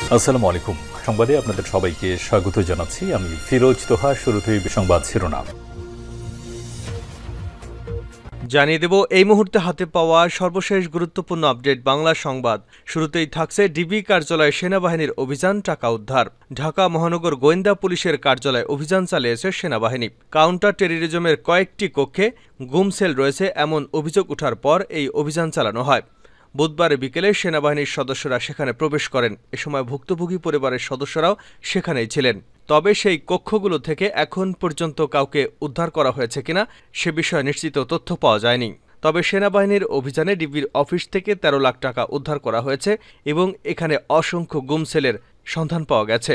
আসসালামু আলাইকুম। সংবাদে আপনাদের সবাইকে স্বাগত জানাচ্ছি। আমি ফিরোজ তোহা। শুরুতেই সংবাদ শিরোনাম জানিয়ে দেব এই মুহূর্তে হাতে পাওয়া সর্বশেষ গুরুত্বপূর্ণ আপডেট বাংলা সংবাদ। শুরুতেই থাকছে ডিবি কার্যালয়ে সেনাবাহিনীর অভিযান, টাকা উদ্ধার। ঢাকা মহানগর গোয়েন্দা পুলিশের কার্যালয়ে অভিযান চালিয়েছে সেনাবাহিনী। কাউন্টার টেররিজমের কয়েকটি কক্ষে গুম সেল রয়েছে এমন অভিযোগ ওঠার পর এই অভিযান চালানো হয়। বুধবার বিকেলে সেনাবাহিনীর সদস্যরা সেখানে প্রবেশ করেন। এ সময় ভুক্তভোগী পরিবারের সদস্যরাও সেখানেই ছিলেন। তবে সেই কক্ষগুলো থেকে এখন পর্যন্ত কাউকে উদ্ধার করা হয়েছে কিনা সে বিষয়ে নিশ্চিত তথ্য পাওয়া যায়নি। তবে সেনাবাহিনীর অভিযানে ডিবির অফিস থেকে ১৩ লাখ টাকা উদ্ধার করা হয়েছে এবং এখানে অসংখ্য গুম সেলের সন্ধান পাওয়া গেছে।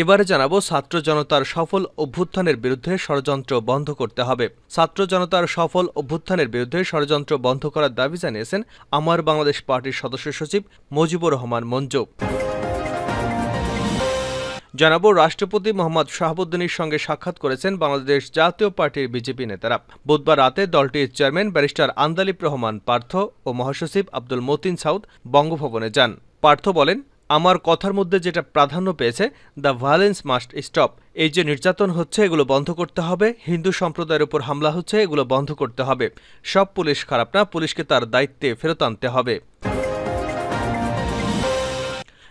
এবারে জানাবো ছাত্র জনতার সফল অভ্যুত্থানের বিরুদ্ধে ষড়যন্ত্র বন্ধ করতে হবে। ছাত্র জনতার সফল অভ্যুত্থানের বিরুদ্ধে ষড়যন্ত্র বন্ধ করার দাবি জানিয়েছেন আমার বাংলাদেশ পার্টির সদস্য সচিব মুজিবুর রহমান মঞ্জু। জানাবো রাষ্ট্রপতি মোহাম্মদ শাহাবুদ্দিনের সঙ্গে সাক্ষাৎ করেছেন বাংলাদেশ জাতীয় পার্টির বিজেপি নেতারা। বুধবার রাতে দলটির চেয়ারম্যান ব্যারিস্টার আন্দালিব রহমান পার্থ ও মহাসচিব আব্দুল মতিন সাউদ বঙ্গভবনে যান। পার্থ বলেন, আমার কথার মধ্যে যেটা প্রাধান্য পেয়েছে, দ্য ভায়োলেন্স মাস্ট স্টপ। এই যে নির্যাতন হচ্ছে এগুলো বন্ধ করতে হবে। হিন্দু সম্প্রদায়ের উপর হামলা হচ্ছে এগুলো বন্ধ করতে হবে। সব পুলিশ খারাপ না, পুলিশকে তার দায়িত্বে ফেরত আনতে হবে।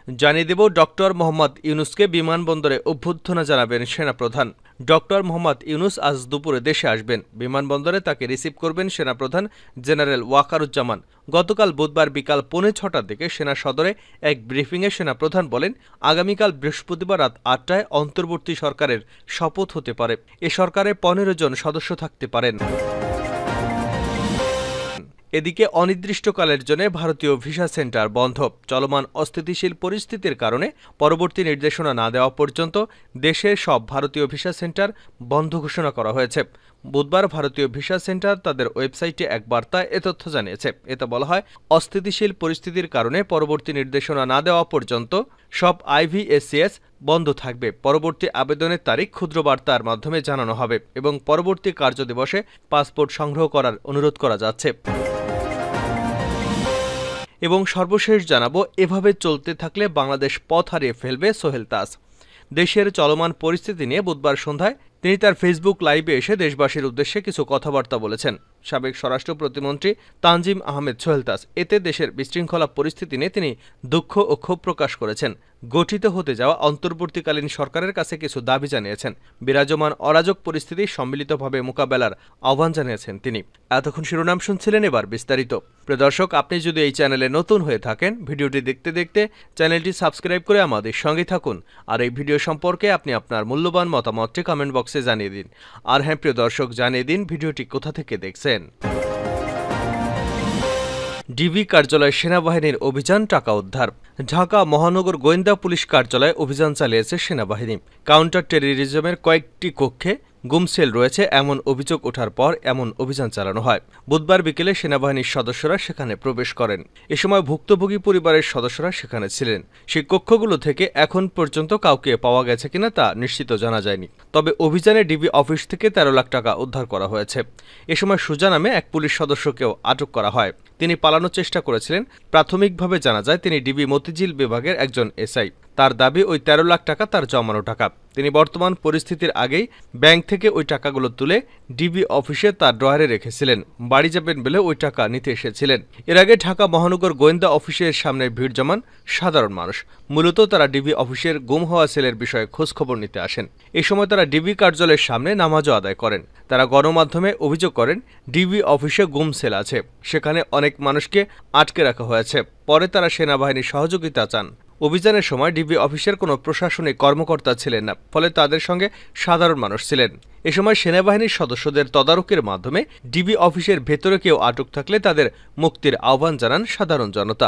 জানিয়ে দেব ডক্টর মোহাম্মদ ইউনুসকে বিমানবন্দরে অভ্যর্থনা জানাবেন সেনাপ্রধান। ডক্টর মোহাম্মদ ইউনুস আজ দুপুরে দেশে আসবেন। বিমানবন্দরে তাকে রিসিভ করবেন সেনাপ্রধান জেনারেল ওয়াকারুজ্জামান। গতকাল বুধবার বিকাল 5:45টার দিকে সেনা সদরে এক ব্রিফিংয়ে সেনাপ্রধান বলেন, আগামীকাল বৃহস্পতিবার রাত 8টায় অন্তর্বর্তী সরকারের শপথ হতে পারে। এ সরকারে 15 জন সদস্য থাকতে পারেন। এদিকে অনির্দিষ্টকালের জন্য ভারতীয় ভিসা সেন্টার বন্ধ। চলমান অস্থিতিশীল পরিস্থিতির কারণে পরবর্তী নির্দেশনা না দেওয়া পর্যন্ত দেশের সব ভারতীয় ভিসা সেন্টার বন্ধ ঘোষণা করা হয়েছে। বুধবার ভারতীয় ভিসা সেন্টার তাদের ওয়েবসাইটে এক বার্তায় এ তথ্য জানিয়েছে। এতে বলা হয়, অস্থিতিশীল পরিস্থিতির কারণে পরবর্তী নির্দেশনা না দেওয়া পর্যন্ত সব আইভিএসসিএস বন্ধ থাকবে। পরবর্তী আবেদনের তারিখ ক্ষুদ্র বার্তার মাধ্যমে জানানো হবে এবং পরবর্তী কার্যদিবসে পাসপোর্ট সংগ্রহ করার অনুরোধ করা যাচ্ছে। এবং সর্বশেষ জানাবো, এভাবে চলতে থাকলে বাংলাদেশ পথ হারিয়ে ফেলবে সোহেল তাজ। দেশের চলমান পরিস্থিতি নিয়ে বুধবার সন্ধ্যায় তিনি তার ফেসবুক লাইভে এসে দেশবাসীর উদ্দেশ্যে কিছু কথাবার্তা বলেছেন সাবেক স্বরাষ্ট্র প্রতিমন্ত্রী তানজিম আহমেদ সোহেল তাজ। এতে দেশের বিশৃঙ্খলা পরিস্থিতি নিয়ে তিনি দুঃখ ও ক্ষোভ প্রকাশ করেছেন। গঠিত হতে যাওয়া অন্তর্বর্তীকালীন সরকারের কাছে কিছু দাবি জানিয়েছেন। বিরাজমান অরাজক পরিস্থিতি সম্মিলিতভাবে মোকাবেলার আহ্বান জানিয়েছেন তিনি। এতক্ষণ শিরোনাম শুনছিলেন, এবার বিস্তারিত। প্রিয় দর্শক, আপনি যদি এই চ্যানেলে নতুন হয়ে থাকেন, ভিডিওটি দেখতে দেখতে চ্যানেলটি সাবস্ক্রাইব করে আমাদের সঙ্গে থাকুন। আর এই ভিডিও সম্পর্কে আপনি আপনার মূল্যবান মতামতটি কমেন্ট বক্সে জানিয়ে দিন। আর হ্যাঁ প্রিয় দর্শক, জানিয়ে দিন ভিডিওটি কোথা থেকে দেখছেন। ডিবি কার্যালয়ে সেনাবাহিনীর অভিযান, টাকা উদ্ধার। ঢাকা মহানগর গোয়েন্দা পুলিশ কার্যালয়ে অভিযান চালিয়েছে সেনাবাহিনী। কাউন্টার টেররিজমের কয়েকটি কক্ষে গুম সেল রয়েছে এমন অভিযোগ ওঠার পর এমন অভিযান চালানো হয়। বুধবার বিকেলে সেনাবাহিনীর সদস্যরা সেখানে প্রবেশ করেন। এ সময় ভুক্তভোগী পরিবারের সদস্যরা সেখানে ছিলেন। সেই কক্ষগুলো থেকে এখন পর্যন্ত কাউকে পাওয়া গেছে কিনা তা নিশ্চিত জানা যায়নি। তবে অভিযানে ডিবি অফিস থেকে 13 লাখ টাকা উদ্ধার করা হয়েছে। এ সময় সুজা নামে এক পুলিশ সদস্যকেও আটক করা হয়। তিনি পালানোর চেষ্টা করেছিলেন। প্রাথমিকভাবে জানা যায় তিনি ডিবি মতিঝিল বিভাগের একজন এসআই। তার দাবি ওই 13 লাখ টাকা তার জমানো টাকা। তিনি বর্তমান পরিস্থিতির আগেই ব্যাংক থেকে ওই টাকাগুলো তুলে ডিবি অফিসে তার ড্রয়ারে রেখেছিলেন। বাড়ি যাবেন বলে ওই টাকা নিতে এসেছিলেন। এর আগে ঢাকা মহানগর গোয়েন্দা অফিসের সামনে ভিড় জমান সাধারণ মানুষ। মূলত তারা ডিবি অফিসের গুম হওয়া সেলের বিষয়ে খোঁজখবর নিতে আসেন। এই সময় তারা ডিবি কার্যালয়ের সামনে নামাজও আদায় করেন। তারা গণমাধ্যমে অভিযোগ করেন, ডিবি অফিসে গুম সেল আছে, সেখানে অনেক মানুষকে আটকে রাখা হয়েছে। পরে তারা সেনাবাহিনীর সহযোগিতা চান। অভিযানের সময় ডিবি অফিসের কোনো প্রশাসনিক কর্মকর্তা ছিলেন না, ফলে তাদের সঙ্গে সাধারণ মানুষ ছিলেন। এ সময় সেনাবাহিনীর সদস্যদের তদারকির মাধ্যমে ডিবি অফিসের ভেতরে কেউ আটক থাকলে তাদের মুক্তির আহ্বান জানান সাধারণ জনতা।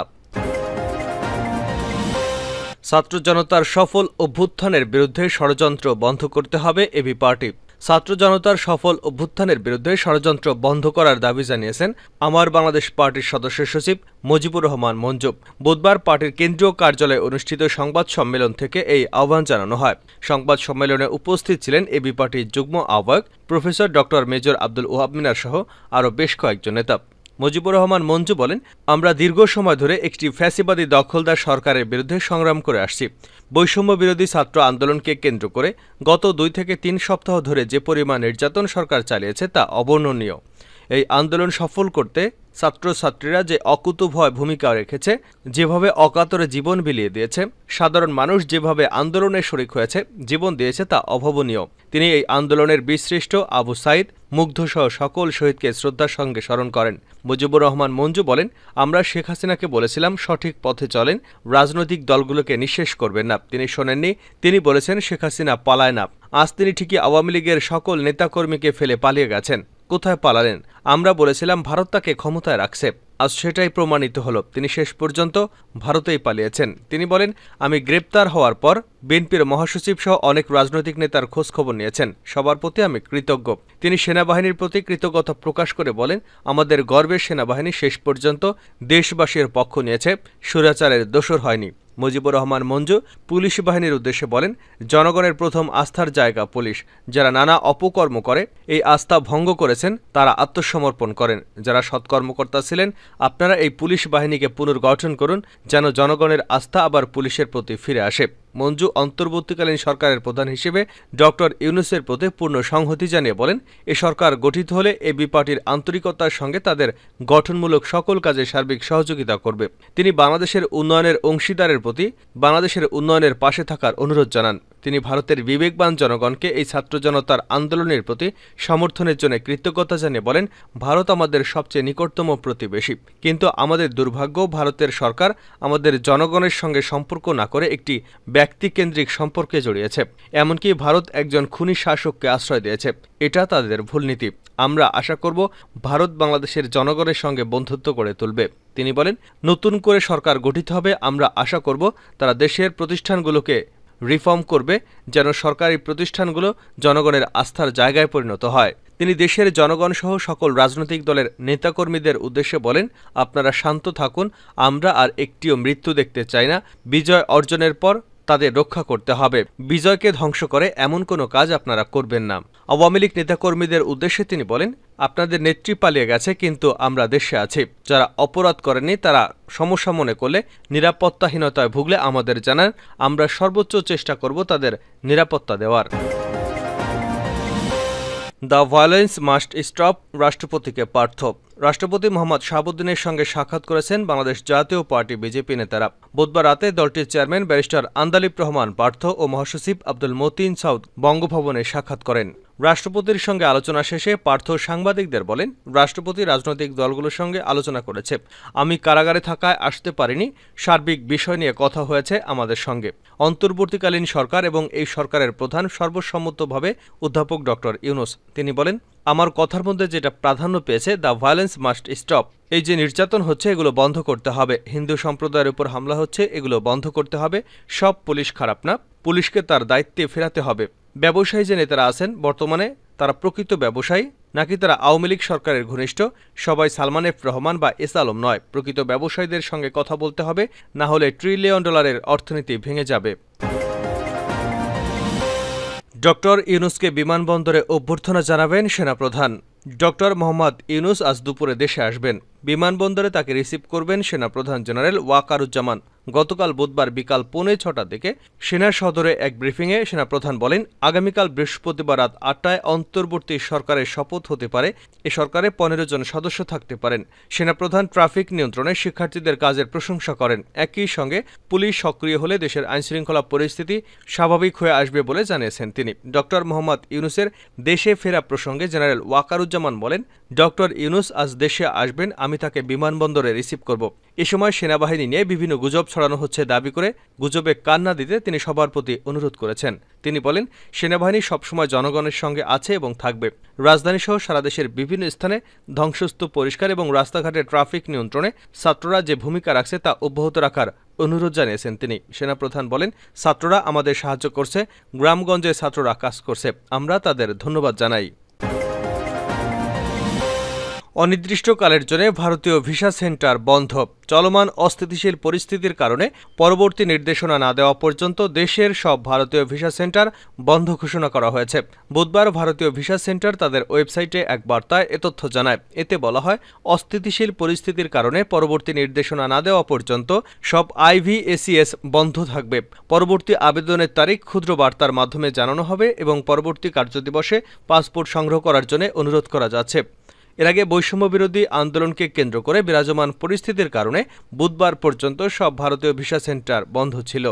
ছাত্র জনতার সফল অভ্যুত্থানের বিরুদ্ধে ষড়যন্ত্র বন্ধ করতে হবে এবি পার্টি। ছাত্র জনতার সফল অভ্যুত্থানের বিরুদ্ধে ষড়যন্ত্র বন্ধ করার দাবি জানিয়েছেন আমার বাংলাদেশ পার্টির সদস্য সচিব মুজিবুর রহমান মঞ্জু। বুধবার পার্টির কেন্দ্রীয় কার্যালয়ে অনুষ্ঠিত সংবাদ সম্মেলন থেকে এই আহ্বান জানানো হয়। সংবাদ সম্মেলনে উপস্থিত ছিলেন এবি পার্টির যুগ্ম আহ্বায়ক professor doctor major Abdul Wahab Minar সহ আরও বেশ কয়েকজন নেতা। মুজিবুর রহমান মঞ্জু বলেন, আমরা দীর্ঘ সময় ধরে একটি ফ্যাসিবাদী দখলদার সরকারের বিরুদ্ধে সংগ্রাম করে আসছি। বৈষম্য বিরোধী ছাত্র আন্দোলনকে কেন্দ্র করে গত 2 থেকে 3 সপ্তাহ ধরে যে পরিমাণ নির্যাতন সরকার চালিয়েছে তা অবর্ণনীয়। এই আন্দোলন সফল করতে ছাত্রছাত্রীরা যে অকুতোভয় ভূমিকা রেখেছে, যেভাবে অকাতরে জীবন বিলিয়ে দিয়েছে, সাধারণ মানুষ যেভাবে আন্দোলনে শরিক হয়েছে, জীবন দিয়েছে তা অভাবনীয়। তিনি এই আন্দোলনের বীরশ্রেষ্ঠ আবু সাইদ, মুগ্ধসহ সকল শহীদকে শ্রদ্ধার সঙ্গে স্মরণ করেন। মুজিবুর রহমান মঞ্জু বলেন, আমরা শেখ হাসিনাকে বলেছিলাম সঠিক পথে চলেন, রাজনৈতিক দলগুলোকে নিঃশেষ করবেন না। তিনি শোনেননি। তিনি বলেছেন শেখ হাসিনা পালায় না। আজ তিনি ঠিকই আওয়ামী লীগের সকল নেতাকর্মীকে ফেলে পালিয়ে গেছেন। কোথায় পালালেন? আমরা বলেছিলাম ভারত তাকে ক্ষমতায় রাখছে। আজ সেটাই প্রমাণিত হলো। তিনি শেষ পর্যন্ত ভারতেই পালিয়েছেন। তিনি বলেন, আমি গ্রেপ্তার হওয়ার পর বিএনপির মহাসচিব সহ অনেক রাজনৈতিক নেতার খোঁজখবর নিয়েছেন। সবার প্রতি আমি কৃতজ্ঞ। তিনি সেনাবাহিনীর প্রতি কৃতজ্ঞতা প্রকাশ করে বলেন, আমাদের গর্বের সেনাবাহিনী শেষ পর্যন্ত দেশবাসীর পক্ষ নিয়েছে, স্বৈরাচারের দোসর হয়নি। মুজিবুর রহমান মঞ্জু পুলিশ বাহিনীর উদ্দেশ্যে বলেন, জনগণের প্রথম আস্থার জায়গা পুলিশ। যারা নানা অপকর্ম করে এই আস্থা ভঙ্গ করেছেন তারা আত্মসমর্পণ করেন। যারা সৎকর্মকর্তা ছিলেন, আপনারা এই পুলিশ বাহিনীকে পুনর্গঠন করুন যেন জনগণের আস্থা আবার পুলিশের প্রতি ফিরে আসে। মঞ্জু অন্তর্বর্তীকালীন সরকারের প্রধান হিসেবে ডক্টর ইউনূসের প্রতি পূর্ণ সংহতি জানিয়ে বলেন, এ সরকার গঠিত হলে এবি পার্টির আন্তরিকতার সঙ্গে তাদের গঠনমূলক সকল কাজে সার্বিক সহযোগিতা করবে। তিনি বাংলাদেশের উন্নয়নের অংশীদারের প্রতি বাংলাদেশের উন্নয়নের পাশে থাকার অনুরোধ জানান। তিনি ভারতের বিবেকবান জনগণকে এই ছাত্র জনতার আন্দোলনের প্রতি সমর্থনের জন্য কৃতজ্ঞতা জানিয়ে বলেন, ভারত আমাদের সবচেয়ে নিকটতম প্রতিবেশী, কিন্তু আমাদের দুর্ভাগ্য ভারতের সরকার আমাদের জনগণের সঙ্গে সম্পর্ক না করে একটি ব্যক্তিকেন্দ্রিক সম্পর্কে জড়িয়েছে। এমনকি ভারত একজন খুনি শাসককে আশ্রয় দিয়েছে। এটা তাদের ভুল নীতি। আমরা আশা করব ভারত বাংলাদেশের জনগণের সঙ্গে বন্ধুত্ব গড়ে তুলবে। তিনি বলেন, নতুন করে সরকার গঠিত হবে। আমরা আশা করব তারা দেশের প্রতিষ্ঠানগুলোকে রিফর্ম করবে যেন সরকারি প্রতিষ্ঠানগুলো জনগণের আস্থার জায়গায় পরিণত হয়। তিনি দেশের জনগণ সহ সকল রাজনৈতিক দলের নেতাকর্মীদের উদ্দেশ্যে বলেন, আপনারা শান্ত থাকুন। আমরা আর একটিও মৃত্যু দেখতে চাই না। বিজয় অর্জনের পর তাদের রক্ষা করতে হবে। বিজয়কে ধ্বংস করে এমন কোনো কাজ আপনারা করবেন না। আওয়ামী লীগ নেতাকর্মীদের উদ্দেশ্যে তিনি বলেন, আপনাদের নেত্রী পালিয়ে গেছে, কিন্তু আমরা দেশে আছি। যারা অপরাধ করেনি তারা সমস্যা মনে করলে, নিরাপত্তাহীনতায় ভুগলে আমাদের জানান। আমরা সর্বোচ্চ চেষ্টা করব তাদের নিরাপত্তা দেওয়ার। দ্য ভায়োলেন্স মাস্ট স্টপ রাষ্ট্রপতিকে পার্থ। রাষ্ট্রপতি মোহাম্মদ শাহাবুদ্দিনের সঙ্গে সাক্ষাৎ করেছেন বাংলাদেশ জাতীয় পার্টি বিজেপি নেতারা। বুধবার রাতে দলটির চেয়ারম্যান ব্যারিস্টার আন্দালিব রহমান পার্থ ও মহাসচিব আব্দুল মতিন সাউদ বঙ্গভবনে সাক্ষাৎ করেন। রাষ্ট্রপতির সঙ্গে আলোচনা শেষে পার্থ সাংবাদিকদের বলেন, রাষ্ট্রপতি রাজনৈতিক দলগুলোর সঙ্গে আলোচনা করেছে। আমি কারাগারে থাকায় আসতে পারিনি। সার্বিক বিষয় নিয়ে কথা হয়েছে আমাদের সঙ্গে। অন্তর্বর্তীকালীন সরকার এবং এই সরকারের প্রধান সর্বসম্মতভাবে অধ্যাপক ডক্টর ইউনূস। তিনি বলেন, আমার কথার মধ্যে যেটা প্রাধান্য পেয়েছে, দ্য ভায়োলেন্স মাস্ট স্টপ। এই যে নির্যাতন হচ্ছে এগুলো বন্ধ করতে হবে। হিন্দু সম্প্রদায়ের উপর হামলা হচ্ছে, এগুলো বন্ধ করতে হবে। সব পুলিশ খারাপ না, পুলিশকে তার দায়িত্বে ফেরাতে হবে। ব্যবসায়ী যে নেতারা আছেন বর্তমানে, তারা প্রকৃত ব্যবসায়ী নাকি তারা আওয়ামী লীগ সরকারের ঘনিষ্ঠ? সবাই সালমান এফ রহমান বা এস আলম নয়। প্রকৃত ব্যবসায়ীদের সঙ্গে কথা বলতে হবে, না হলে $1 ট্রিলিয়ন অর্থনীতি ভেঙে যাবে। ডক্টর ইউনূসকে বিমানবন্দরে অভ্যর্থনা জানাবেন সেনাপ্রধান। ডক্টর মোহাম্মদ ইউনূস আজ দুপুরে দেশে আসবেন। বিমানবন্দরে তাকে রিসিভ করবেন সেনাপ্রধান জেনারেল ওয়াকারুজ্জামান। গতকাল বুধবার বিকাল 6:45 দিকে সেনা সদরে এক ব্রিফিংয়ে সেনাপ্রধান বলেন, আগামীকাল বৃহস্পতিবার রাত 8টায় অন্তর্বর্তী সরকারের শপথ হতে পারে। এ সরকারে 15 জন সদস্য থাকতে পারেন। সেনাপ্রধান ট্রাফিক নিয়ন্ত্রণে শিক্ষার্থীদের কাজের প্রশংসা করেন। একই সঙ্গে পুলিশ সক্রিয় হলে দেশের আইনশৃঙ্খলা পরিস্থিতি স্বাভাবিক হয়ে আসবে বলে জানিয়েছেন তিনি। ডক্টর মোহাম্মদ ইউনূসের দেশে ফেরা প্রসঙ্গে জেনারেল ওয়াকারুজ্জামান বলেন, ডক্টর ইউনূস আজ দেশে আসবেন, আমি তাকে বিমানবন্দরে রিসিভ করব। এ সময় সেনাবাহিনী নিয়ে বিভিন্ন গুজব ছড়ানো হচ্ছে দাবি করে গুজবে কান না দিতে তিনি সবার প্রতি অনুরোধ করেছেন। তিনি বলেন, সেনাবাহিনী সবসময় জনগণের সঙ্গে আছে এবং থাকবে। রাজধানীসহ সারা দেশের বিভিন্ন স্থানে ধ্বংসস্তূপ পরিষ্কার এবং রাস্তাঘাটে ট্রাফিক নিয়ন্ত্রণে ছাত্ররা যে ভূমিকা রাখছে তা অব্যাহত রাখার অনুরোধ জানিয়েছেন তিনি। সেনাপ্রধান বলেন, ছাত্ররা আমাদের সাহায্য করছে, গ্রামগঞ্জে ছাত্ররা কাজ করছে, আমরা তাদের ধন্যবাদ জানাই। অনির্দিষ্টকালের জন্য ভারতীয় ভিসা সেন্টার বন্ধ। চলমান অস্থিতিশীল পরিস্থিতির কারণে পরবর্তী নির্দেশনা না দেওয়া পর্যন্ত দেশের সব ভারতীয় ভিসা সেন্টার বন্ধ ঘোষণা করা হয়েছে। বুধবার ভারতীয় ভিসা সেন্টার তাদের ওয়েবসাইটে এক বার্তায় এ তথ্য জানায়। এতে বলা হয়, অস্থিতিশীল পরিস্থিতির কারণে পরবর্তী নির্দেশনা না দেওয়া পর্যন্ত সব IVACS বন্ধ থাকবে। পরবর্তী আবেদনের তারিখ ক্ষুদ্র বার্তার মাধ্যমে জানানো হবে এবং পরবর্তী কার্যদিবসে পাসপোর্ট সংগ্রহ করার জন্য অনুরোধ করা যাচ্ছে। এর আগে বৈষম্য বিরোধী আন্দোলনকে কেন্দ্র করে বিরাজমান পরিস্থিতির কারণে বুধবার পর্যন্ত সব ভারতীয় ভিসা সেন্টার বন্ধ ছিল।